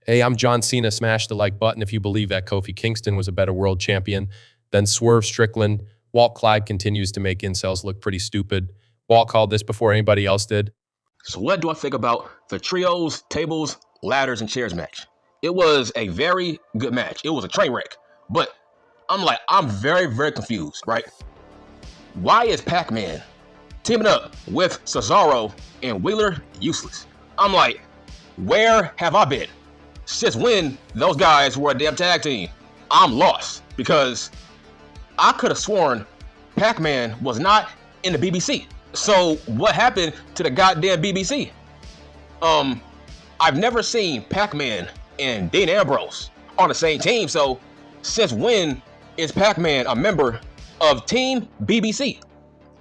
Hey, I'm John Cena. Smash the like button if you believe that Kofi Kingston was a better world champion than Swerve Strickland. Walt Clyde continues to make incels look pretty stupid. Walt called this before anybody else did. So what do I think about the trios, tables, ladders, and chairs match? It was a very good match. It was a train wreck. But I'm very, very confused, right? Why is Pac-Man teaming up with Cesaro and Wheeler useless? I'm like, where have I been? Since when those guys were a damn tag team? I'm lost because I could have sworn Pac-Man was not in the BBC. So what happened to the goddamn BBC? I've never seen Pac-Man and Dean Ambrose on the same team. So since when is Pac-Man a member of Team BBC?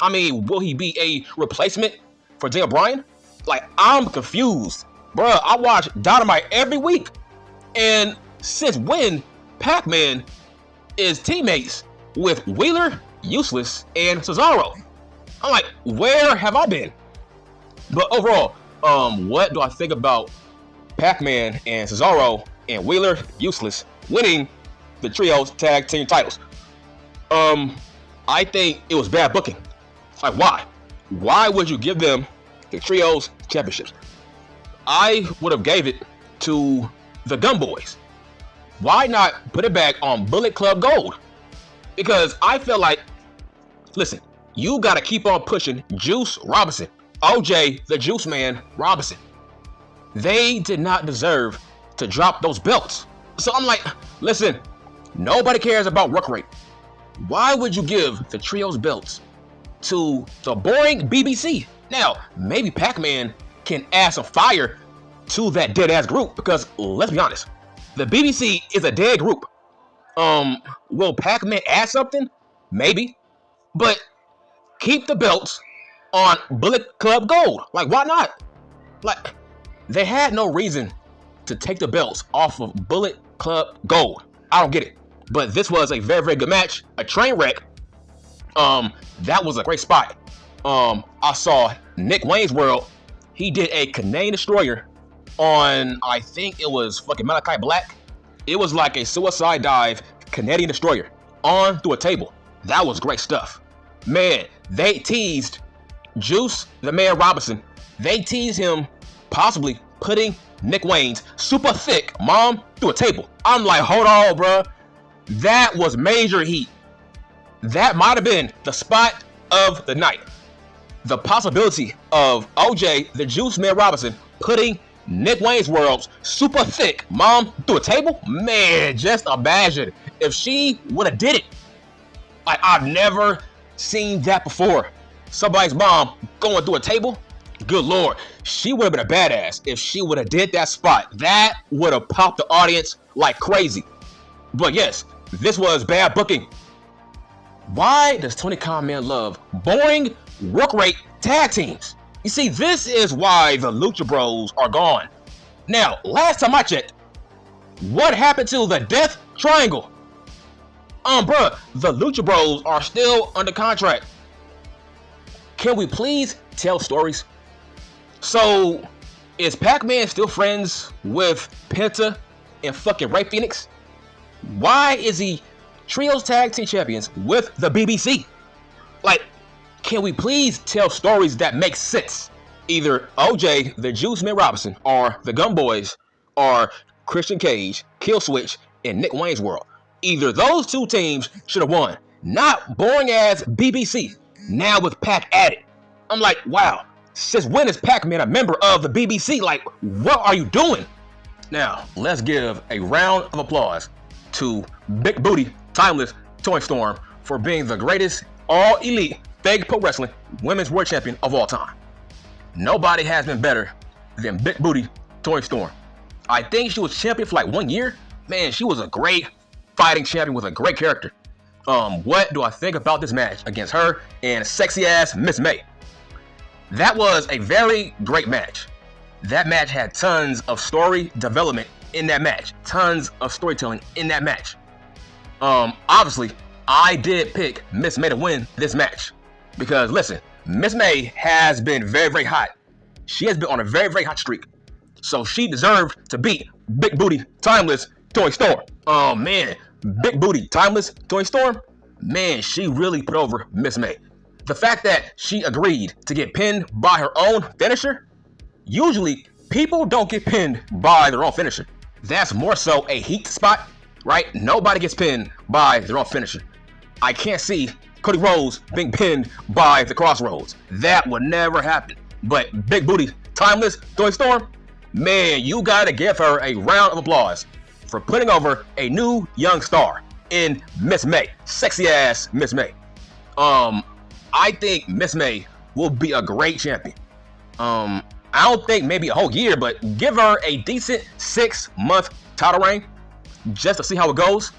I mean, will he be a replacement for Daniel Bryan? Like, I'm confused. Bruh, I watch Dynamite every week. And since when Pac-Man is teammates with Wheeler, Useless, and Cesaro? I'm like, where have I been? But overall, what do I think about Pac-Man and Cesaro and Wheeler, Useless winning the trios tag team titles? I think it was bad booking. Like, why? Why would you give them the trios championships? I would have gave it to the Gun Boys. Why not put it back on Bullet Club Gold? Because I feel like, listen, you got to keep on pushing Juice Robinson, OJ, the Juice Man Robinson. They did not deserve to drop those belts. So I'm like, listen, nobody cares about work rate. Why would you give the trios belts to the boring BBC? Now, maybe Pac-Man can add some fire to that dead-ass group, because let's be honest, the BBC is a dead group. Will Pac-Man add something? Maybe. But keep the belts on Bullet Club Gold. Like, why not? Like, they had no reason to take the belts off of Bullet Club Gold. I don't get it. But this was a very, very good match. A train wreck. That was a great spot. I saw Nick Wayne's World. He did a Canadian Destroyer on, I think it was fucking Malachi Black. It was like a suicide dive Canadian Destroyer on through a table. That was great stuff. Man, they teased Juice, the Man Robinson. They teased him possibly putting Nick Wayne's super thick mom through a table. I'm like, hold on, bro. That was major heat. That might have been the spot of the night. The possibility of OJ, the Juice Man Robinson, putting Nick Wayne's World's super thick mom through a table? Man, just imagine if she would have did it. Like, I've never seen that before. Somebody's mom going through a table? Good Lord. She would have been a badass if she would have did that spot. That would have popped the audience like crazy. But yes, this was bad booking. Why does Tony Khan Man love boring work rate tag teams? You see, this is why the Lucha Bros are gone. Now, last time I checked, what happened to the Death Triangle? Bruh, the Lucha Bros are still under contract. Can we please tell stories? So, is Pac-Man still friends with Penta and fucking Ray Phoenix? Why is he Trios Tag Team Champions with the BBC? Like, can we please tell stories that make sense? Either OJ, the Juice Man Robinson, or the Gun Boys, or Christian Cage, Killswitch, and Nick Wayne's World. Either those two teams should have won. Not boring ass BBC. Now with Pac added. I'm like, wow. Since when is Pac-Man a member of the BBC? Like, what are you doing? Now, let's give a round of applause to Big Booty Timeless Toni Storm for being the greatest all-elite fake pro wrestling women's world champion of all time. Nobody has been better than Big Booty Toni Storm. I think she was champion for like 1 year. Man, she was a great fighting champion with a great character. What do I think about this match against her and sexy ass Miss May? That was a very great match. That match had tons of story development in that match. Tons of storytelling in that match. Obviously, I did pick Miss May to win this match. Because listen, Miss May has been very, very hot. She has been on a very, very hot streak. So she deserved to beat Big Booty Timeless Toni Storm. Oh man, Big Booty Timeless Toni Storm, man, she really put over Miss May. The fact that she agreed to get pinned by her own finisher, usually people don't get pinned by their own finisher. That's more so a heat spot, right? Nobody gets pinned by their own finisher. I can't see Cody Rhodes being pinned by the Crossroads. That would never happen. But Big Booty Timeless Toni Storm, man, you gotta give her a round of applause for putting over a new young star in Miss May. Sexy ass Miss May. I think Miss May will be a great champion. I don't think maybe a whole year, but give her a decent 6-month title reign just to see how it goes.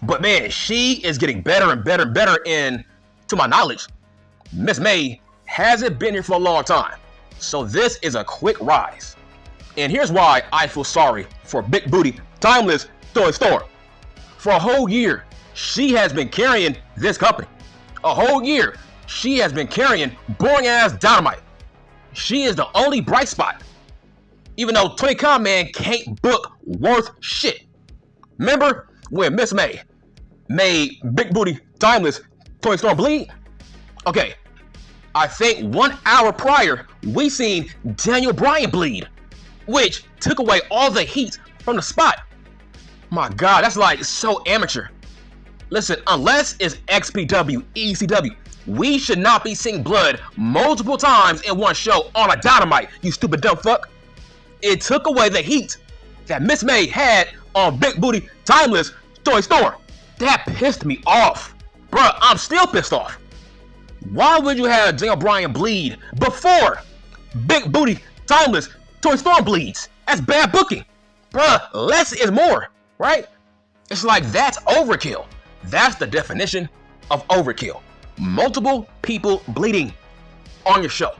But man, she is getting better and better and better. And to my knowledge, Miss May hasn't been here for a long time. So this is a quick rise. And here's why I feel sorry for Big Booty Timeless Toni Storm. For a whole year, she has been carrying this company. A whole year, she has been carrying boring ass Dynamite. She is the only bright spot. Even though Tony Khan, man, can't book worth shit. Remember when Miss May made Big Booty Timeless Toni Storm bleed? Okay, I think 1 hour prior, we seen Daniel Bryan bleed, which took away all the heat from the spot. My God, that's like so amateur. Listen, unless it's XPW, ECW, we should not be seeing blood multiple times in one show on a Dynamite, you stupid dumb fuck. It took away the heat that Miss May had on Big Booty Timeless Toni Storm. That pissed me off. Bruh, I'm still pissed off. Why would you have Daniel Bryan bleed before Big Booty Timeless Toni Storm bleeds? That's bad booking. Bruh, less is more, right? It's like that's overkill. That's the definition of overkill. Multiple people bleeding on your show.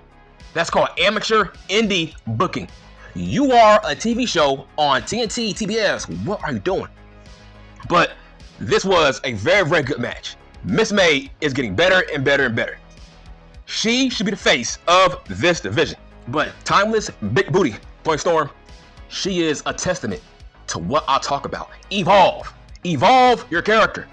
That's called amateur indie booking. You are a TV show on TNT, TBS. What are you doing? But this was a very, very good match. Miss May is getting better and better and better. She should be the face of this division. But Timeless Big Booty Toni Storm, she is a testament to what I talk about. Evolve. Evolve your character.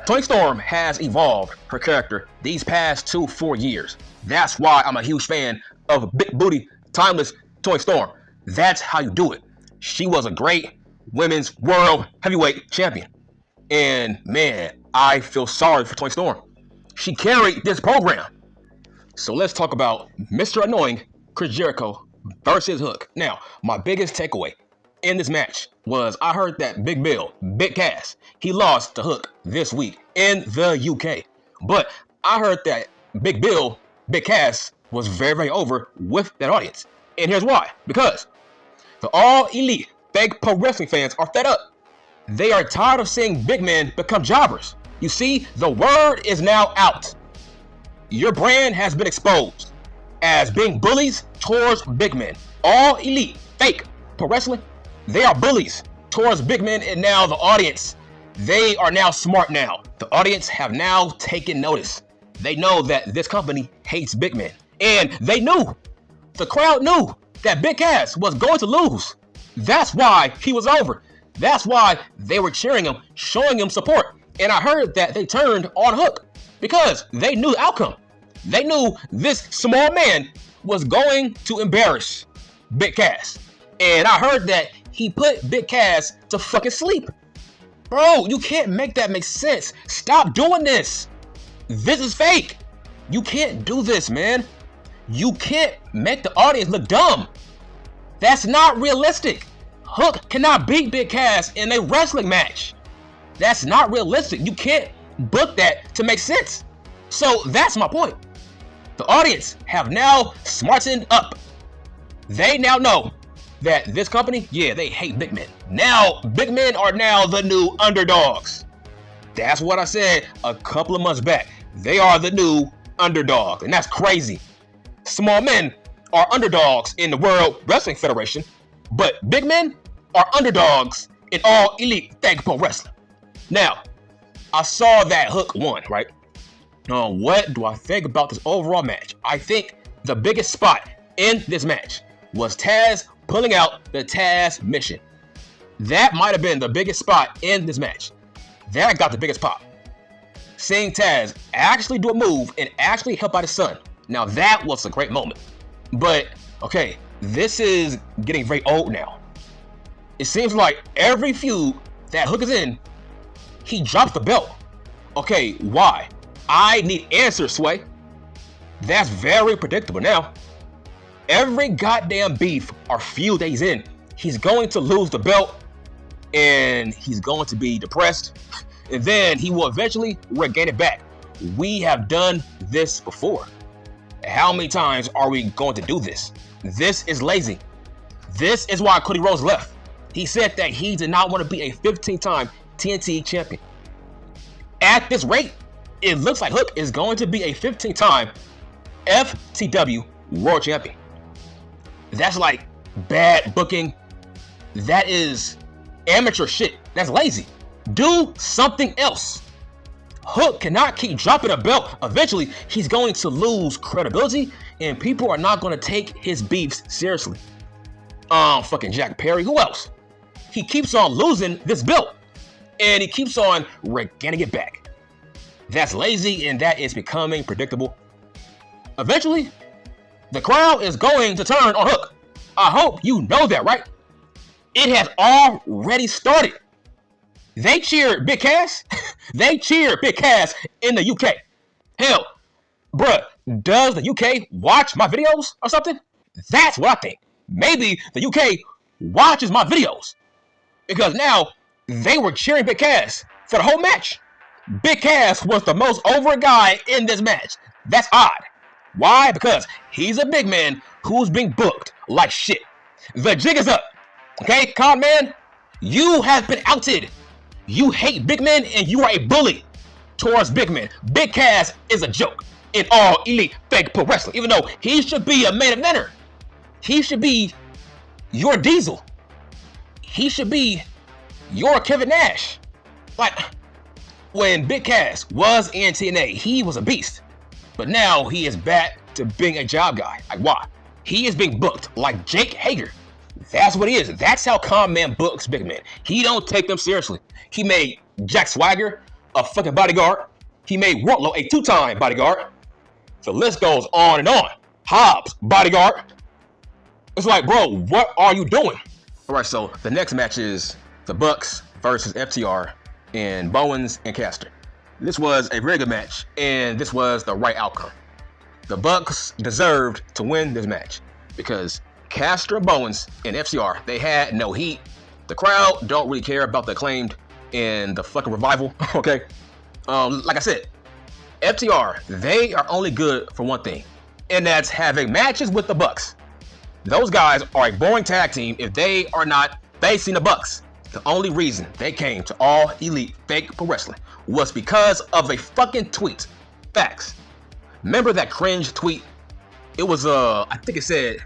Toni Storm has evolved her character these past 2-4 years. That's why I'm a huge fan of Big Booty Timeless Toni Storm. That's how you do it. She was a great women's world heavyweight champion. And man, I feel sorry for Toni Storm. She carried this program. So let's talk about Mr. Annoying Chris Jericho versus Hook. Now, my biggest takeaway in this match was I heard that Big Bill, Big Cass, he lost to Hook this week in the UK. But I heard that Big Bill, Big Cass was very, very over with that audience. And here's why. Because the All Elite fake pro wrestling fans are fed up. They are tired of seeing big men become jobbers. You see, the word is now out. Your brand has been exposed as being bullies towards big men. All Elite fake pro wrestling, they are bullies towards big men, and now the audience, they are now smart now. The audience have now taken notice. They know that this company hates big men. And they knew, the crowd knew that Big Cass was going to lose. That's why he was over. That's why they were cheering him, showing him support. And I heard that they turned on Hook because they knew the outcome. They knew this small man was going to embarrass Big Cass. And I heard that he put Big Cass to fucking sleep. Bro, you can't make that make sense. Stop doing this. This is fake. You can't do this, man. You can't make the audience look dumb. That's not realistic. Hook cannot beat Big Cass in a wrestling match. That's not realistic. You can't book that to make sense. So that's my point. The audience have now smartened up. They now know that this company, yeah, they hate big men. Now, big men are now the new underdogs. That's what I said a couple of months back. They are the new underdog, and that's crazy. Small men are underdogs in the World Wrestling Federation, but big men are underdogs in All Elite Tag Pro Wrestling. Now, I saw that Hook won, right? What do I think about this overall match? I think the biggest spot in this match was Taz pulling out the Taz mission. That might have been the biggest spot in this match. That got the biggest pop. Seeing Taz actually do a move and actually help out his son. Now that was a great moment. But, okay, this is getting very old now. It seems like every feud that Hook is in, he drops the belt. Okay, why? I need answers, Sway. That's very predictable now. Every goddamn beef or feud that he's in, he's going to lose the belt and he's going to be depressed, and then he will eventually regain it back. We have done this before. How many times are we going to do this? This is lazy. This is why Cody Rhodes left. He said that he did not want to be a 15-time TNT champion. At this rate, it looks like Hook is going to be a 15-time FTW World Champion. That's like bad booking. That is amateur shit. That's lazy. Do something else. Hook cannot keep dropping a belt. Eventually, he's going to lose credibility and people are not going to take his beefs seriously. Fucking Jack Perry. Who else? He keeps on losing this belt and he keeps on regaining it back. That's lazy and that is becoming predictable. Eventually, the crowd is going to turn on Hook. I hope you know that, right? It has already started. They cheered Big Cass. They cheered Big Cass in the UK. Hell, bruh, does the UK watch my videos or something? That's what I think. Maybe the UK watches my videos. Because now, they were cheering Big Cass for the whole match. Big Cass was the most over guy in this match. That's odd. Why? Because he's a big man who's being booked like shit. The jig is up. Okay, con man, you have been outed. You hate big men and you are a bully towards big men. Big Cass is a joke in all elite fake pro wrestling. Even though he should be a main eventer. He should be your Diesel. He should be your Kevin Nash. Like, when Big Cass was in TNA, he was a beast. But now he is back to being a job guy. Like, why? He is being booked like Jake Hager. That's what he is. That's how Con Man books big men. He don't take them seriously. He made Jack Swagger a fucking bodyguard. He made Wardlow a 2-time bodyguard. The list goes on and on. Hobbs, bodyguard. It's like, bro, what are you doing? All right, so the next match is the Bucks versus FTR and Bowens and Caster. This was a very good match, and this was the right outcome. The Bucks deserved to win this match because Caster, Bowens, and FTR, they had no heat. The crowd don't really care about the Acclaimed and the fucking Revival, okay? Like I said, FTR, they are only good for one thing, and that's having matches with the Bucks. Those guys are a boring tag team if they are not facing the Bucks. The only reason they came to All Elite Fake Pro Wrestling was because of a fucking tweet. Facts. Remember that cringe tweet? It was, I think it said,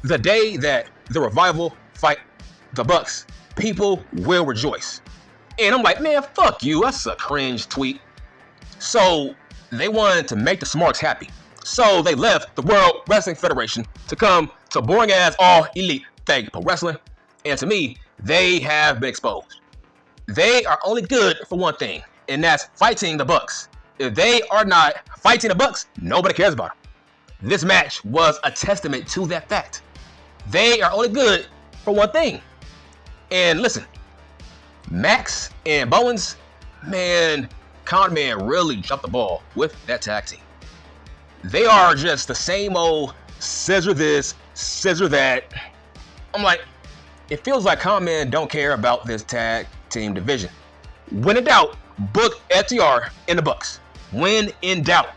the day that the Revival fight the Bucks, people will rejoice. And I'm like, man, fuck you. That's a cringe tweet. So they wanted to make the Smarks happy. So they left the World Wrestling Federation to come to boring ass All Elite Fake Pro Wrestling. And to me, they have been exposed. They are only good for one thing, and that's fighting the Bucks. If they are not fighting the Bucks, nobody cares about them. This match was a testament to that fact. They are only good for one thing. And listen, Max and Bowens, man, Con Man really jumped the ball with that tag team. They are just the same old scissor this, scissor that. I'm like, it feels like Con Man don't care about this tag team division. When in doubt, book FTR in the Bucks. When in doubt.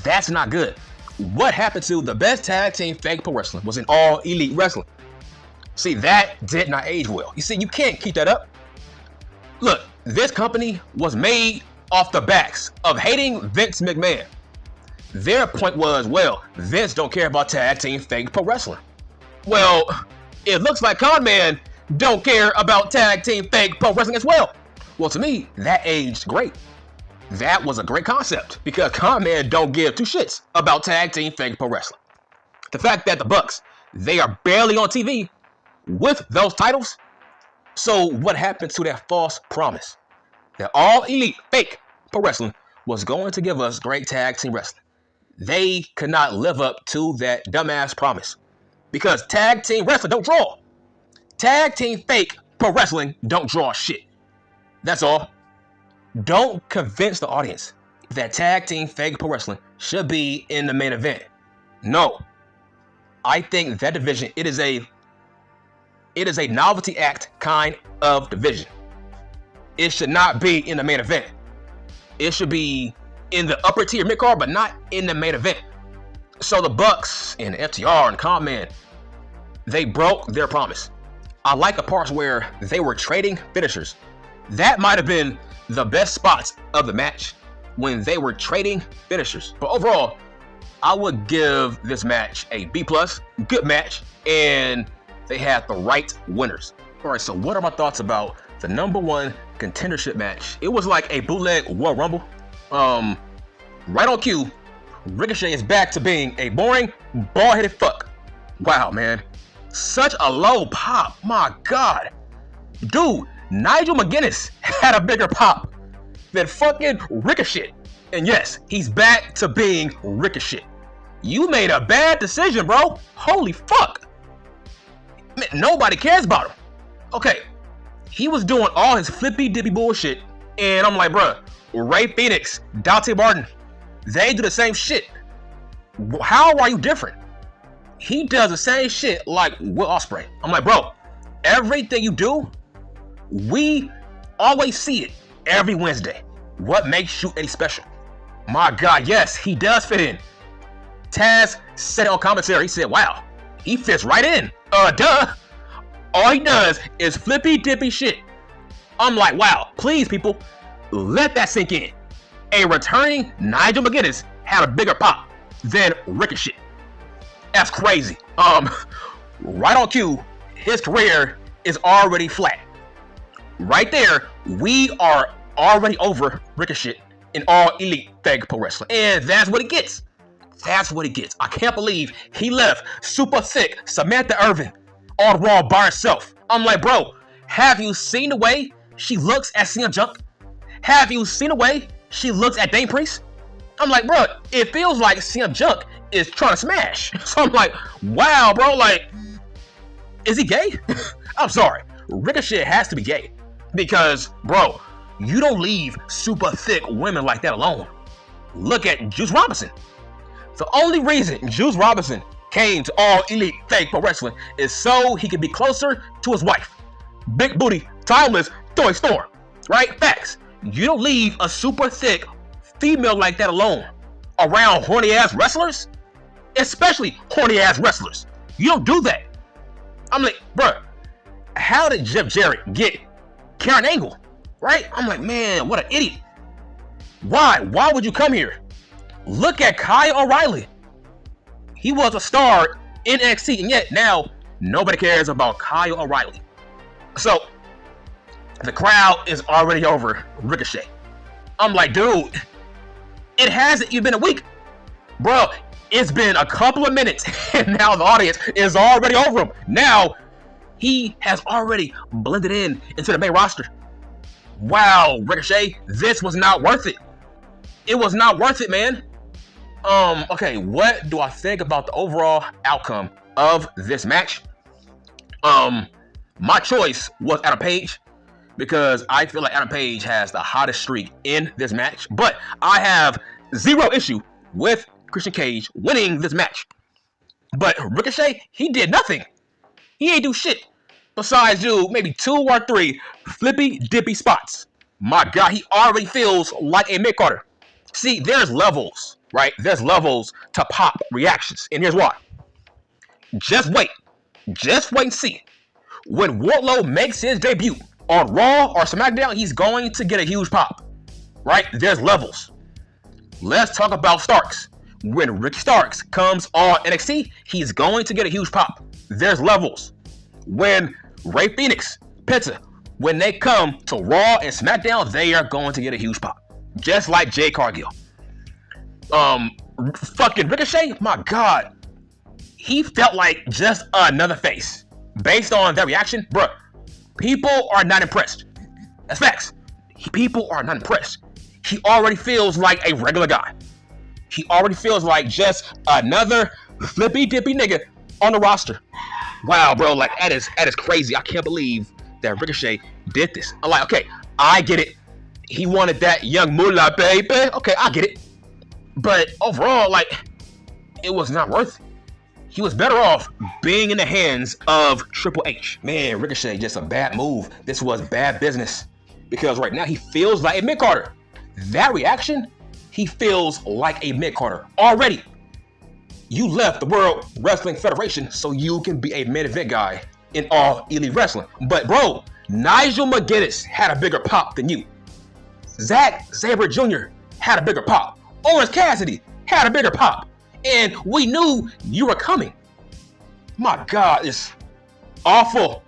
That's not good. What happened to the best tag team fake pro wrestling was in All Elite Wrestling. See, that did not age well. You see, you can't keep that up. Look, this company was made off the backs of hating Vince McMahon. Their point was, well, Vince don't care about tag team fake pro wrestling. Well, it looks like Con Man don't care about tag team fake pro wrestling as well. Well, to me, that aged great. That was a great concept because Con Man don't give two shits about tag team fake pro wrestling. The fact that the Bucks, they are barely on TV, with those titles. So what happened to that false promise that All Elite fake pro wrestling was going to give us great tag team wrestling? They could not live up to that dumbass promise because tag team wrestling don't draw. Tag team fake pro wrestling don't draw shit. That's all. Don't convince the audience that tag team fake pro wrestling should be in the main event. No. I think that division, it is a novelty act kind of division. It should not be in the main event. It should be in the upper tier mid-card, but not in the main event. So the Bucks and FTR and Common, they broke their promise. I like the parts where they were trading finishers. That might have been the best spots of the match when they were trading finishers. But overall, I would give this match a B+, good match, and they had the right winners. All right, so what are my thoughts about the #1 contendership match? It was like a bootleg Royal Rumble. Right on cue, Ricochet is back to being a boring, bald-headed fuck. Wow, man. Such a low pop. My God. Dude, Nigel McGuinness had a bigger pop than fucking Ricochet. And yes, he's back to being Ricochet. You made a bad decision, bro. Holy fuck. Man, nobody cares about him. Okay, he was doing all his flippy-dippy bullshit. And I'm like, bruh, Ray Phoenix, Dante Martin, they do the same shit. How are you different? He does the same shit like Will Ospreay. I'm like, bro, everything you do, we always see it every Wednesday. What makes you any special? My God, yes, he does fit in. Taz said it on commentary. He said, wow, he fits right in. Duh. All he does is flippy dippy shit. I'm like, wow, please, people, let that sink in. A returning Nigel McGuinness had a bigger pop than Ricochet. That's crazy. Right on cue, his career is already flat. Right there, we are already over Ricochet in All Elite Fake Pro Wrestling. And that's what he gets. That's what he gets. I can't believe he left super thick Samantha Irvin on Raw by herself. I'm like, bro, have you seen the way she looks at CM Punk? Have you seen the way she looks at Dane Priest? I'm like, bro, it feels like CM Punk is trying to smash. So I'm like, wow, bro, like, is he gay? I'm sorry. Ricochet has to be gay. Because, bro, you don't leave super thick women like that alone. Look at Juice Robinson. The only reason Juice Robinson came to All Elite Fake Pro Wrestling is so he could be closer to his wife. Big booty, timeless, Joy Storm. Right? Facts. You don't leave a super thick female like that alone around horny ass wrestlers, especially horny ass wrestlers. You don't do that. I'm like, bruh, how did Jeff Jarrett get Karen Angle? Right? I'm like, man, what an idiot. Why? Why would you come here? Look at Kyle O'Reilly. He was a star in NXT, and yet now nobody cares about Kyle O'Reilly. So the crowd is already over Ricochet. I'm like, dude, it hasn't even been a week. Bro, it's been a couple of minutes, and now the audience is already over him. Now, he has already blended in into the main roster. Wow, Ricochet, this was not worth it. It was not worth it, man. Okay, what do I think about the overall outcome of this match? My choice was Adam Page because I feel like Adam Page has the hottest streak in this match, but I have zero issue with Christian Cage winning this match. But Ricochet, he did nothing. He ain't do shit besides do maybe 2 or 3 flippy dippy spots. My God, he already feels like a mid-carder. See, there's levels, right? There's levels to pop reactions, and here's why. Just wait. Just wait and see. When Wardlow makes his debut on Raw or SmackDown, he's going to get a huge pop, right? There's levels. Let's talk about Starks. When Ricky Starks comes on NXT, he's going to get a huge pop. There's levels. When Ray Phoenix, Penta, when they come to Raw and SmackDown, they are going to get a huge pop. Just like Jay Cargill. Fucking Ricochet, my God. He felt like just another face. based on that reaction, bruh, people are not impressed. That's facts. People are not impressed. He already feels like a regular guy. He already feels like just another flippy dippy nigga on the roster. Wow, bro, like that is crazy. I can't believe that Ricochet did this. I'm like, okay, I get it. He wanted that young moolah, baby. Okay, I get it. But overall, like, it was not worth it. He was better off being in the hands of Triple H. Man, Ricochet, just a bad move. This was bad business. Because right now, he feels like a mid-carder. That reaction, he feels like a mid-carder already. You left the World Wrestling Federation so you can be a main event guy in All Elite Wrestling. But bro, Nigel McGuinness had a bigger pop than you. Zack Sabre Jr. had a bigger pop. Orange Cassidy had a bigger pop. And we knew you were coming. My God, it's awful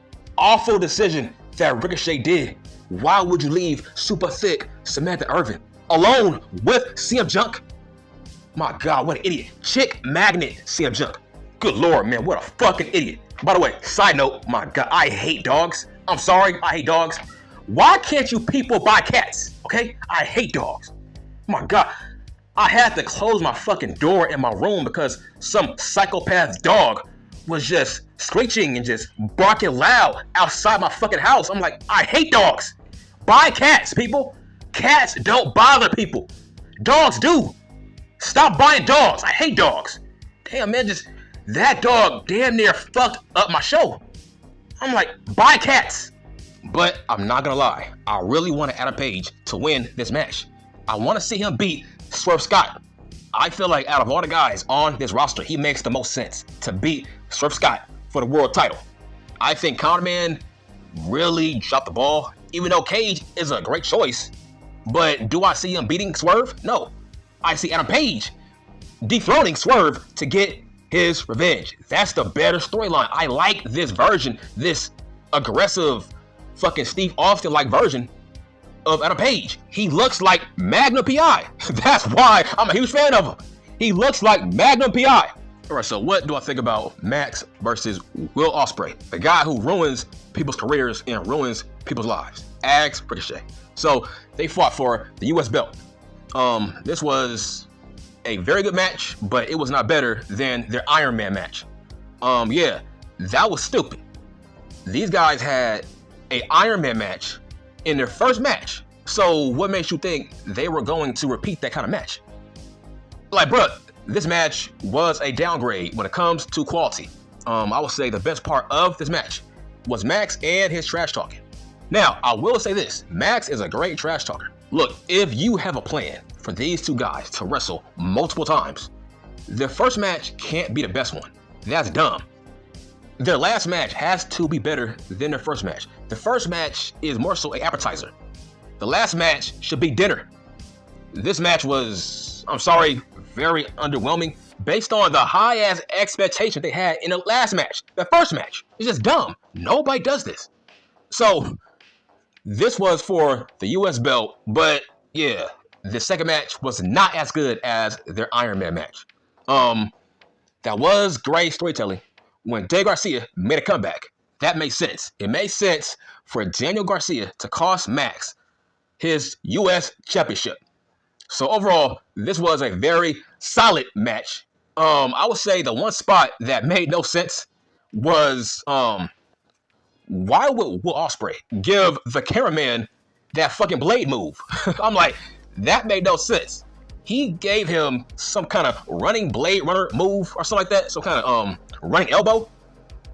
decision that Ricochet did. Why would you leave super thick Samantha Irvin alone with CM Junk? My God, what an idiot. Chick magnet CM Junk. Good Lord, man, what a fucking idiot. By the way, side note, my God, I hate dogs. I'm sorry, I hate dogs. Why can't you people buy cats? Okay? I hate dogs. My God. I had to close my fucking door in my room because some psychopath dog was just screeching and just barking loud outside my fucking house. I'm like, I hate dogs. Buy cats, people. Cats don't bother people. Dogs do. Stop buying dogs. I hate dogs. Damn, man, just that dog damn near fucked up my show. I'm like, buy cats. But I'm not gonna lie. I really want Adam Page to win this match. I want to see him beat Swerve Scott. I feel like out of all the guys on this roster, he makes the most sense to beat Swerve Scott for the world title. I think Counterman really dropped the ball, even though Cage is a great choice. But do I see him beating Swerve? No. I see Adam Page dethroning Swerve to get his revenge. That's the better storyline. I like this version, this aggressive fucking Steve Austin-like version of Adam Page. He looks like Magnum P.I. That's why I'm a huge fan of him. He looks like Magnum P.I. All right, so what do I think about Max versus Will Ospreay? The guy who ruins people's careers and ruins people's lives. Ask Ricochet. So they fought for the U.S. belt. This was a very good match, but it was not better than their Iron Man match. Yeah, that was stupid. These guys had an Iron Man match in their first match. So what makes you think they were going to repeat that kind of match? Like, bro, this match was a downgrade when it comes to quality. I would say the best part of this match was Max and his trash talking. Now, I will say this, Max is a great trash talker. Look, if you have a plan for these two guys to wrestle multiple times, their first match can't be the best one. That's dumb. Their last match has to be better than their first match. The first match is more so an appetizer. The last match should be dinner. This match was, I'm sorry, very underwhelming based on the high-ass expectation they had in the last match. The first match is just dumb. Nobody does this. So, this was for the US belt, but yeah, the second match was not as good as their Iron Man match. That was great storytelling. When Daniel Garcia made a comeback, that made sense. It made sense for Daniel Garcia to cost Max his US championship. So overall, this was a very solid match. I would say the one spot that made no sense was why would Will Ospreay give the cameraman that fucking blade move? I'm like, that made no sense. He gave him some kind of running Blade Runner move or something like that. Some kind of running elbow.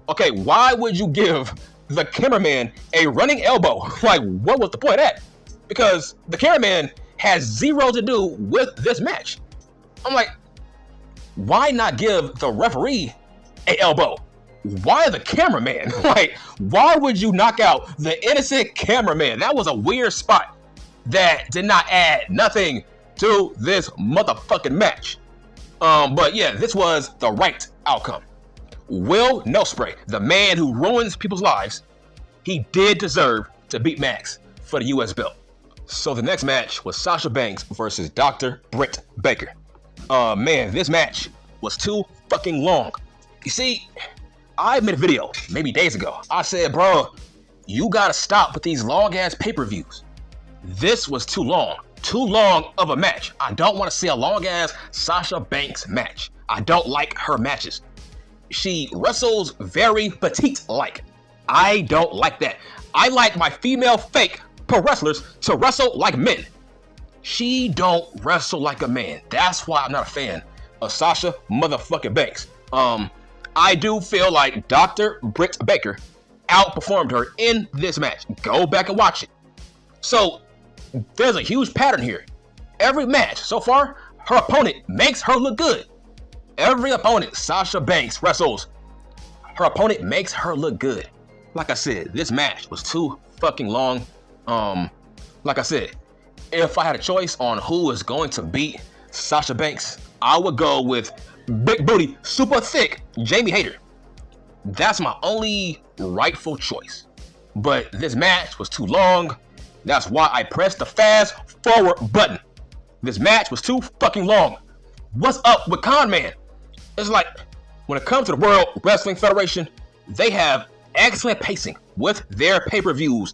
Okay, why would you give the cameraman a running elbow? Like, what was the point of that? Because the cameraman has zero to do with this match. I'm like, why not give the referee an elbow? Why the cameraman? Like, why would you knock out the innocent cameraman? That was a weird spot that did not add nothing to this motherfucking match. But yeah, this was the right outcome. Will Ospreay, the man who ruins people's lives, he did deserve to beat Max for the US belt. So the next match was Sasha Banks versus Dr. Britt Baker. Man, this match was too fucking long. You see, I made a video maybe days ago. I said, bro, you gotta stop with these long ass pay-per-views. This was too long of a match. I don't want to see a long ass Sasha Banks match. I don't like her matches. She wrestles very petite-like. I don't like that. I like my female fake pro wrestlers to wrestle like men. She don't wrestle like a man. That's why I'm not a fan of Sasha motherfucking Banks. I do feel like Dr. Britt Baker outperformed her in this match. Go back and watch it. So there's a huge pattern here. Every match so far, her opponent makes her look good. Every opponent Sasha Banks wrestles, her opponent makes her look good. Like I said, this match was too fucking long. Like I said, if I had a choice on who is going to beat Sasha Banks, I would go with big booty, super thick Jamie Hayter. That's my only rightful choice. But this match was too long. That's why I pressed the fast forward button. This match was too fucking long. What's up with Con Man? It's like, when it comes to the World Wrestling Federation, they have excellent pacing with their pay-per-views.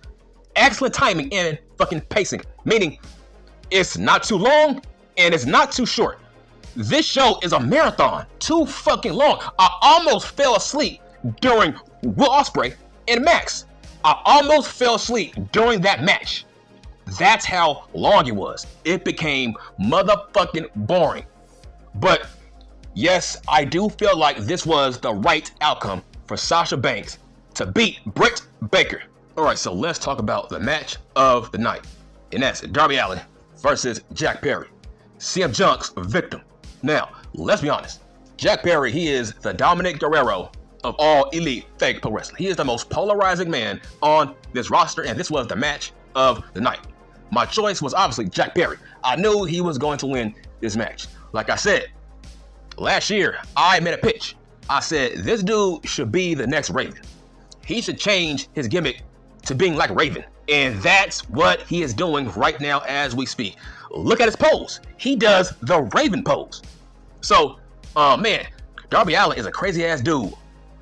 Excellent timing and fucking pacing. Meaning, it's not too long and it's not too short. This show is a marathon. Too fucking long. I almost fell asleep during Will Ospreay and Max. I almost fell asleep during that match. That's how long it was. It became motherfucking boring. But yes, I do feel like this was the right outcome for Sasha Banks to beat Britt Baker. Alright, so let's talk about the match of the night. And that's Darby Allin versus Jack Perry, CM Punk's victim. Now, let's be honest. Jack Perry, he is the Dominic Guerrero of all elite fake pro wrestling. He is the most polarizing man on this roster, and this was the match of the night. My choice was obviously Jack Perry. I knew he was going to win this match. Like I said, last year, I made a pitch. I said, this dude should be the next Raven. He should change his gimmick to being like Raven. And that's what he is doing right now as we speak. Look at his pose. He does the Raven pose. So, man, Darby Allin is a crazy ass dude.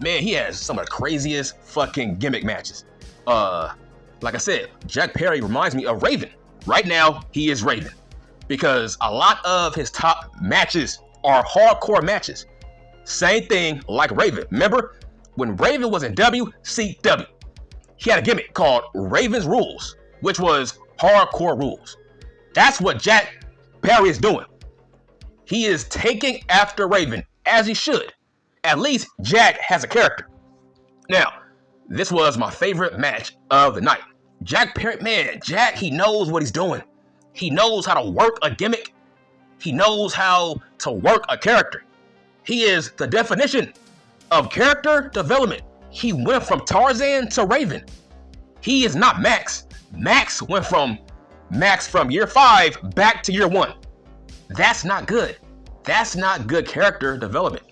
Man, he has some of the craziest fucking gimmick matches. Like I said, Jack Perry reminds me of Raven. Right now, he is Raven. Because a lot of his top matches are hardcore matches. Same thing like Raven. Remember, when Raven was in WCW, he had a gimmick called Raven's Rules, which was hardcore rules. That's what Jack Perry is doing. He is taking after Raven, as he should. At least Jack has a character. Now, this was my favorite match of the night. Jack Perry, man, Jack, he knows what he's doing. He knows how to work a gimmick. He knows how to work a character. He is the definition of character development. He went from Tarzan to Raven. He is not Max. Max went from year 5 back to year 1. That's not good. That's not good character development.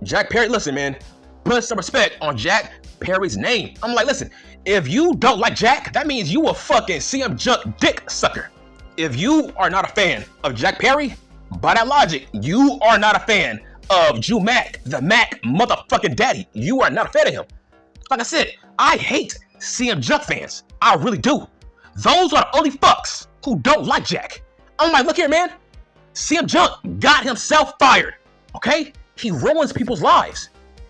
Jack Perry, listen, man, put some respect on Jack Perry's name. I'm like, listen, if you don't like Jack, that means you a fucking CM Junk dick sucker. If you are not a fan of Jack Perry, by that logic, you are not a fan of Drew Mac, the Mac motherfucking daddy. You are not a fan of him. Like I said, I hate CM Junk fans. I really do. Those are the only fucks who don't like Jack. I'm like, look here, man. CM Junk got himself fired, okay? He ruins people's lives.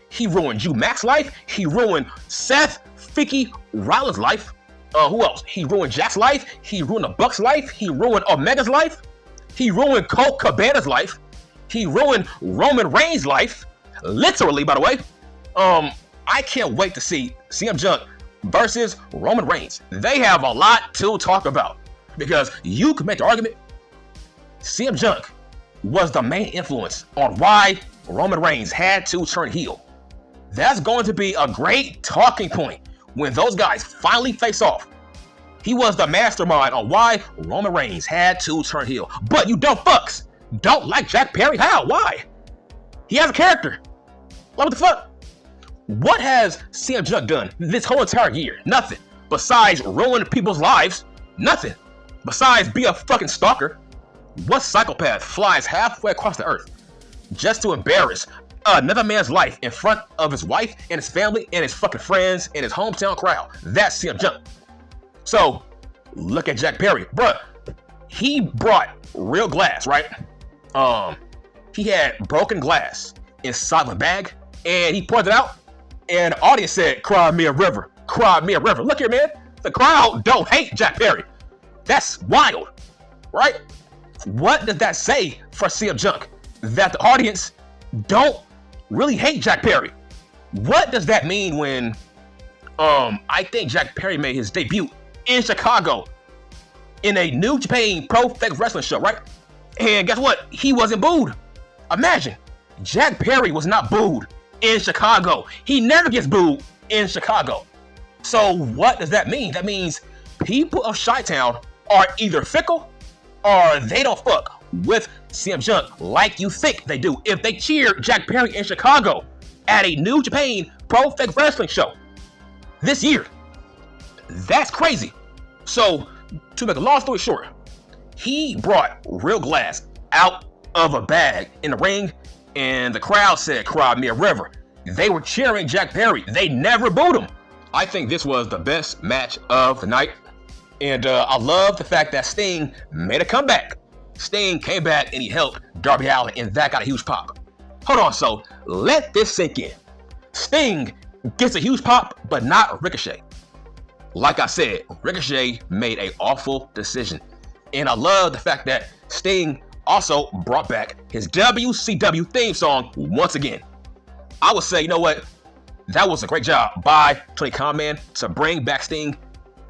He ruined Drew Mac's life. He ruined Seth Ficky Rollins' life. Who else? He ruined Jack's life. He ruined the Bucks' life. He ruined Omega's life. He ruined Colt Cabana's life. He ruined Roman Reigns' life. Literally, by the way. I can't wait to see CM Junk versus Roman Reigns. They have a lot to talk about. Because you could make the argument CM Junk was the main influence on why Roman Reigns had to turn heel. That's going to be a great talking point when those guys finally face off. He was the mastermind on why Roman Reigns had to turn heel. But you dumb fucks don't like Jack Perry? How? Why? He has a character. What the fuck? What has CM Junk done this whole entire year? Nothing. Besides ruining people's lives. Nothing. Besides be a fucking stalker. What psychopath flies halfway across the earth just to embarrass another man's life in front of his wife and his family and his fucking friends and his hometown crowd. That's CM Punk. So look at Jack Perry, bruh. He brought real glass, right? He had broken glass inside the bag, and he poured it out, and the audience said, "Cry me a river, cry me a river." Look here, man. The crowd don't hate Jack Perry. That's wild, right? What does that say for CM Punk? That the audience don't really hate Jack Perry. What does that mean when I think Jack Perry made his debut in Chicago in a New Japan Pro Wrestling show, right? And guess what? He wasn't booed. Imagine, Jack Perry was not booed in Chicago. He never gets booed in Chicago. So what does that mean? That means people of Chi-Town are either fickle or they don't fuck with CM Punk like you think they do. If they cheer Jack Perry in Chicago at a New Japan Pro Wrestling show this year, that's crazy. So to make a long story short, he brought real glass out of a bag in the ring, and the crowd said, "Cry me a river." They were cheering Jack Perry. They never booed him. I think this was the best match of the night. And I love the fact that Sting made a comeback. Sting came back and he helped Darby Allin, and that got a huge pop. Hold on, so let this sink in. Sting gets a huge pop, but not Ricochet. Like I said, Ricochet made an awful decision. And I love the fact that Sting also brought back his WCW theme song once again. I would say, you know what? That was a great job by Tony Khan, man, to bring back Sting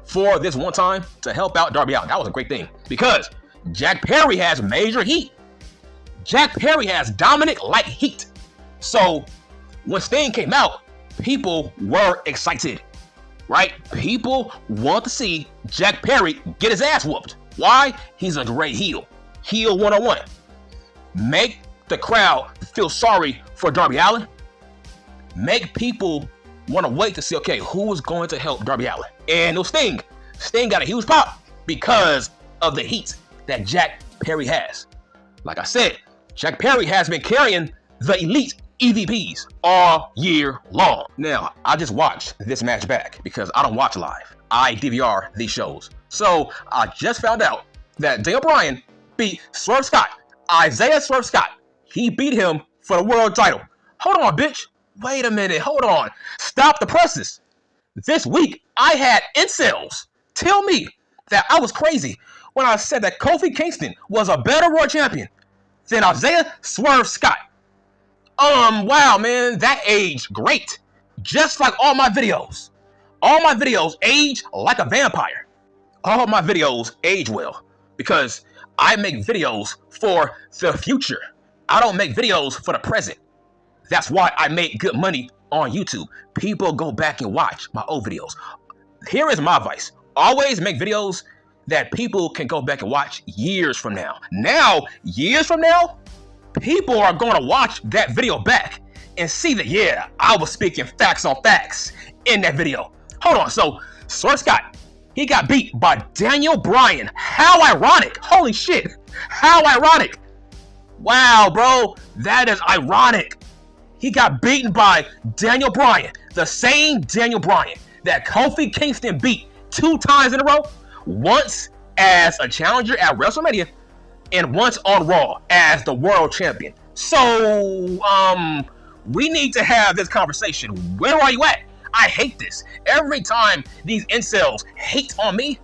for this one time to help out Darby Allin. That was a great thing because Jack Perry has major heat. Jack Perry has Dominic-like heat. So when Sting came out, people were excited, right? People want to see Jack Perry get his ass whooped. Why? He's a great heel. Heel 101. Make the crowd feel sorry for Darby Allin. Make people want to wait to see, okay, who is going to help Darby Allin? And it was Sting. Sting got a huge pop because of the heat that Jack Perry has. Like I said, Jack Perry has been carrying the elite EVPs all year long. Now, I just watched this match back because I don't watch live. I DVR these shows. So I just found out that Daniel Bryan beat Swerve Scott. Isaiah Swerve Scott. He beat him for the world title. Hold on, bitch. Wait a minute. Hold on. Stop the presses. This week, I had incels tell me that I was crazy when I said that Kofi Kingston was a better world champion than Isaiah Swerve Scott. Wow, man, that aged great. Just like all my videos. All my videos age like a vampire. All my videos age well because I make videos for the future. I don't make videos for the present. That's why I make good money on YouTube. People go back and watch my old videos. Here is my advice. Always make videos that people can go back and watch years from now. Now, years from now, people are going to watch that video back and see that, yeah, I was speaking facts on facts in that video. Hold on. So, Swerve Scott, he got beat by Daniel Bryan. How ironic. Holy shit. How ironic. Wow, bro. That is ironic. He got beaten by Daniel Bryan, the same Daniel Bryan that Kofi Kingston beat 2 times in a row, once as a challenger at WrestleMania and once on Raw as the world champion. So, we need to have this conversation. Where are you at? I hate this. Every time these incels hate on me,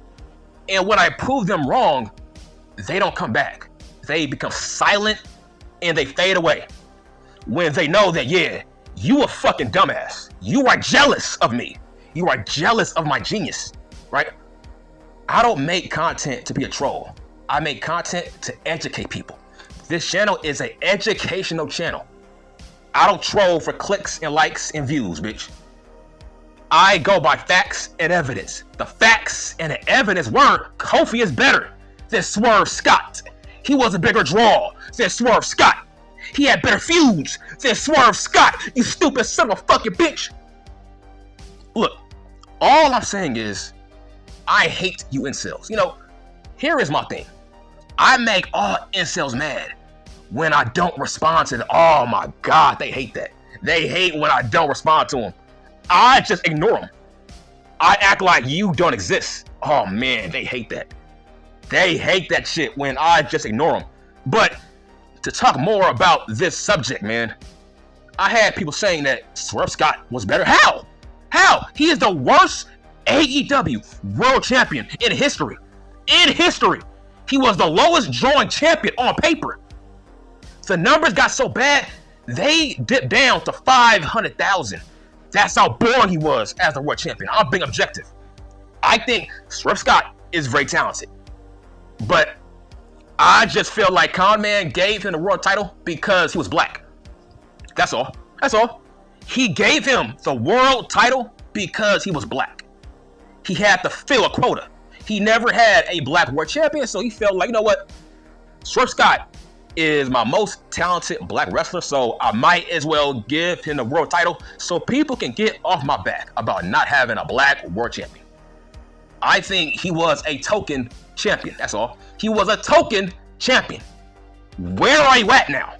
and when I prove them wrong, they don't come back. They become silent and they fade away. When they know that, yeah, you a fucking dumbass. You are jealous of me. You are jealous of my genius, right? I don't make content to be a troll. I make content to educate people. This channel is an educational channel. I don't troll for clicks and likes and views, bitch. I go by facts and evidence. The facts and the evidence were Kofi is better than Swerve Scott. He was a bigger draw than Swerve Scott. He had better feuds than Swerve Scott, you stupid son of a fucking bitch. Look, all I'm saying is, I hate you incels. You know, here is my thing. I make all incels mad when I don't respond to them. Oh my God, they hate that. They hate when I don't respond to them. I just ignore them. I act like you don't exist. Oh man, they hate that. They hate that shit when I just ignore them. But to talk more about this subject, man, I had people saying that Swerve Scott was better. How? How? He is the worst AEW world champion in history. In history. He was the lowest drawing champion on paper. The numbers got so bad, they dipped down to 500,000. That's how boring he was as the world champion. I'm being objective. I think Swerve Scott is very talented. But I just feel like Conman gave him the world title because he was black. That's all. That's all. He gave him the world title because he was black. He had to fill a quota. He never had a black world champion, so he felt like, you know what? Swerve Scott is my most talented black wrestler, so I might as well give him the world title so people can get off my back about not having a black world champion. I think he was a token champion, that's all. He was a token champion. Where are you at now?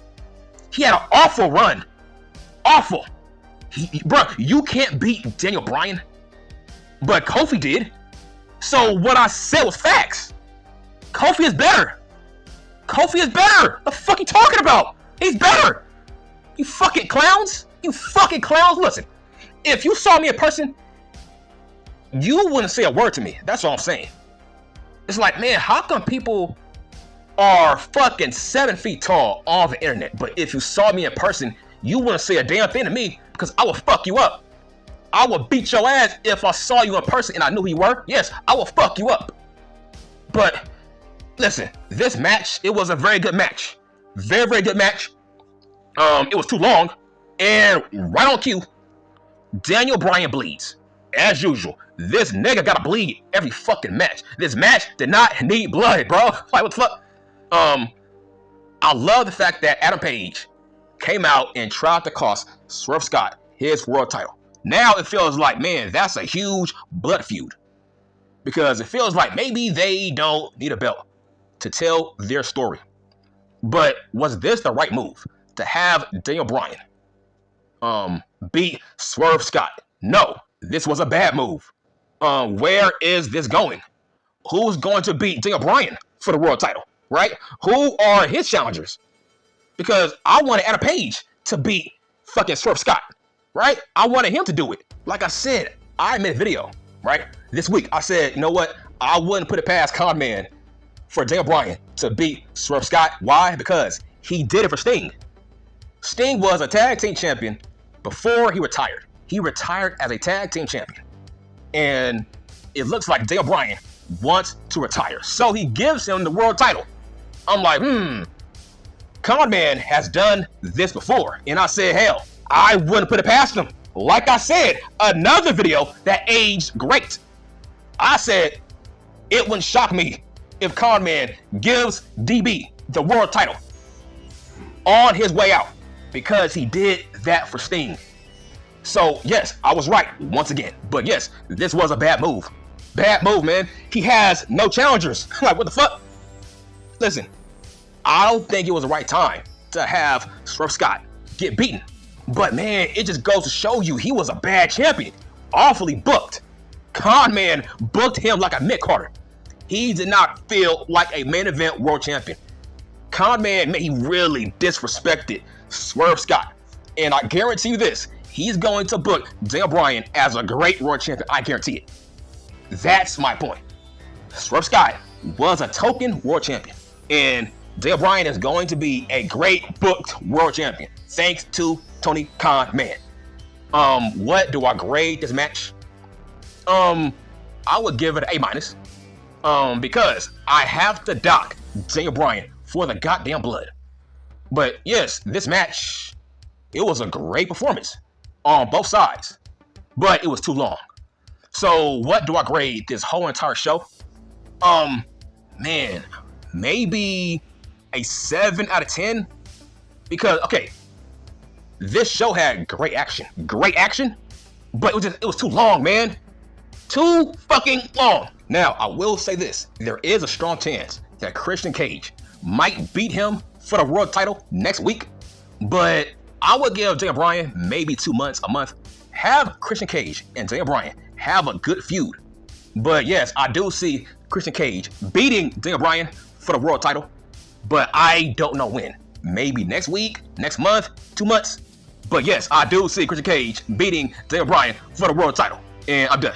He had an awful run. Awful. Bro, you can't beat Daniel Bryan, but Kofi did. So what I said was facts. Kofi is better. Kofi is better. The fuck you talking about? He's better. You fucking clowns. You fucking clowns. Listen, if you saw me in person, you wouldn't say a word to me. That's all I'm saying. It's like, man, how come people are fucking 7 feet tall on the internet, but if you saw me in person, you wouldn't say a damn thing to me because I would fuck you up. I would beat your ass if I saw you in person and I knew who you were. Yes, I will fuck you up. But listen, this match, it was a very good match. Very, very good match. It was too long. And right on cue, Daniel Bryan bleeds. As usual, this nigga gotta bleed every fucking match. This match did not need blood, bro. Like, what the fuck? I love the fact that Adam Page came out and tried to cost Swerve Scott his world title. Now it feels like, man, that's a huge blood feud. Because it feels like maybe they don't need a belt to tell their story. But was this the right move? To have Daniel Bryan beat Swerve Scott? No, this was a bad move. Where is this going? Who's going to beat Daniel Bryan for the world title, right? Who are his challengers? Because I wanted Adam Page to beat fucking Swerve Scott, right? I wanted him to do it. Like I said, I made a video, right? This week, I said, you know what? I wouldn't put it past Conman for Daniel Bryan to beat Swerve Scott. Why? Because he did it for Sting. Sting was a tag team champion before he retired. He retired as a tag team champion. And it looks like Daniel Bryan wants to retire. So he gives him the world title. I'm like, Conman has done this before. And I said, hell, I wouldn't put it past him. Like I said, another video that aged great. I said, it wouldn't shock me if Conman gives DB the world title on his way out because he did that for Sting. So, yes, I was right once again. But yes, this was a bad move. Bad move, man. He has no challengers. Like, what the fuck? Listen, I don't think it was the right time to have Swerve Scott get beaten. But, man, it just goes to show you he was a bad champion. Awfully booked. Conman booked him like a Mick Carter. He did not feel like a main event world champion. Conman, man, he really disrespected Swerve Scott. And I guarantee you this, he's going to book Daniel Bryan as a great world champion. I guarantee it. That's my point. Swerve Scott was a token world champion. And Daniel Bryan is going to be a great booked world champion. Thanks to Tony Khan, man. What do I grade this match? I would give it an A-. Because I have to dock Daniel Bryan for the goddamn blood. But yes, this match, it was a great performance on both sides. But it was too long. So what do I grade this whole entire show? Man, maybe a 7 out of 10. Because, okay, this show had great action, but it was too long, man. Too fucking long. Now, I will say this. There is a strong chance that Christian Cage might beat him for the world title next week. But I would give Daniel Bryan maybe 2 months, a month. Have Christian Cage and Daniel Bryan have a good feud. But yes, I do see Christian Cage beating Daniel Bryan for the world title. But I don't know when. Maybe next week, next month, 2 months. But yes, I do see Christian Cage beating Daniel Bryan for the world title. And I'm done.